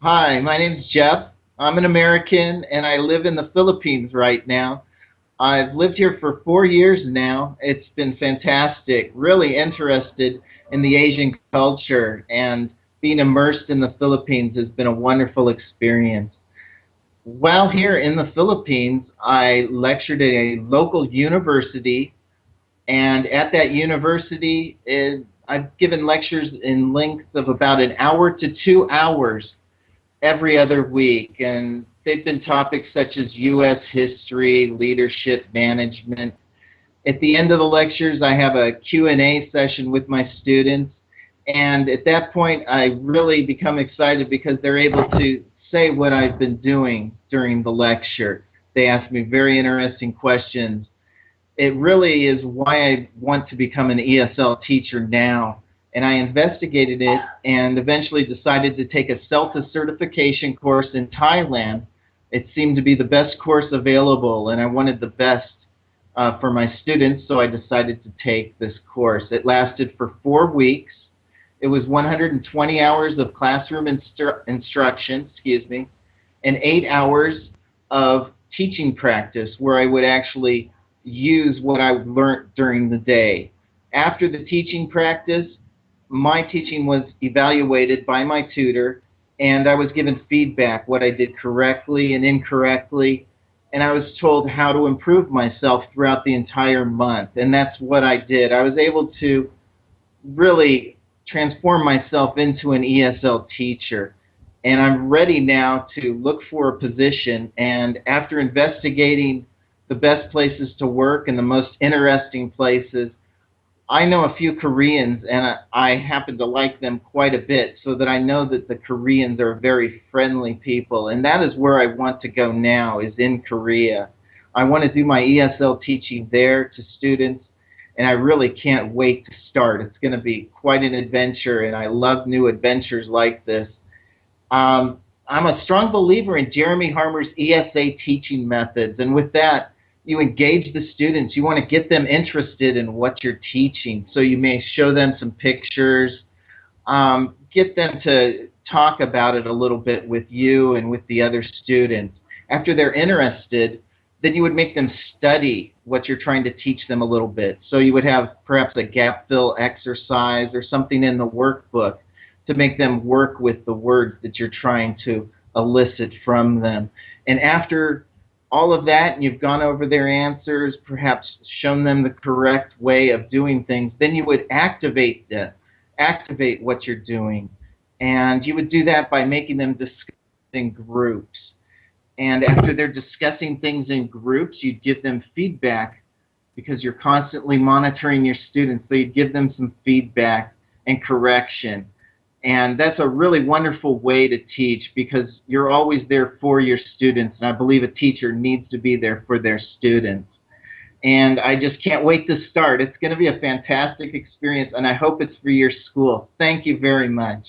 Hi, my name's Jeff. I'm an American and I live in the Philippines right now. I've lived here for 4 years now. It's been fantastic, really interested in the Asian culture, and being immersed in the Philippines has been a wonderful experience. While here in the Philippines, I lectured at a local university, and at that university, I've given lectures in lengths of about an hour to 2 hours every other week, and they've been topics such as U.S. history, leadership, management. At the end of the lectures, I have a Q&A session with my students, and at that point, I really become excited because they're able to say what I've been doing during the lecture. They ask me very interesting questions. It really is why I want to become an ESL teacher now. And I investigated it and eventually decided to take a CELTA certification course in Thailand. It seemed to be the best course available, and I wanted the best for my students, so I decided to take this course. It lasted for 4 weeks. It was 120 hours of classroom instruction, and 8 hours of teaching practice where I would actually use what I learned during the day. After the teaching practice, my teaching was evaluated by my tutor, and I was given feedback what I did correctly and incorrectly, and I was told how to improve myself throughout the entire month, and that's what I did. I was able to really transform myself into an ESL teacher. And I'm ready now to look for a position. And after investigating the best places to work and the most interesting places, I know a few Koreans, and I happen to like them quite a bit, so that I know that the Koreans are very friendly people, and that is where I want to go now, is in Korea. I want to do my ESL teaching there to students, and I really can't wait to start. It's going to be quite an adventure, and I love new adventures like this. I'm a strong believer in Jeremy Harmer's ESA teaching methods, and with that, you engage the students. You want to get them interested in what you're teaching, so you may show them some pictures, get them to talk about it a little bit with you and with the other students. After they're interested, then you would make them study what you're trying to teach them a little bit. So you would have perhaps a gap fill exercise or something in the workbook to make them work with the words that you're trying to elicit from them. And after all of that, and you've gone over their answers, perhaps shown them the correct way of doing things, then you would activate what you're doing. And you would do that by making them discuss in groups. And after they're discussing things in groups, you'd give them feedback because you're constantly monitoring your students. So you'd give them some feedback and correction. And that's a really wonderful way to teach because you're always there for your students. And I believe a teacher needs to be there for their students. And I just can't wait to start. It's going to be a fantastic experience, and I hope it's for your school. Thank you very much.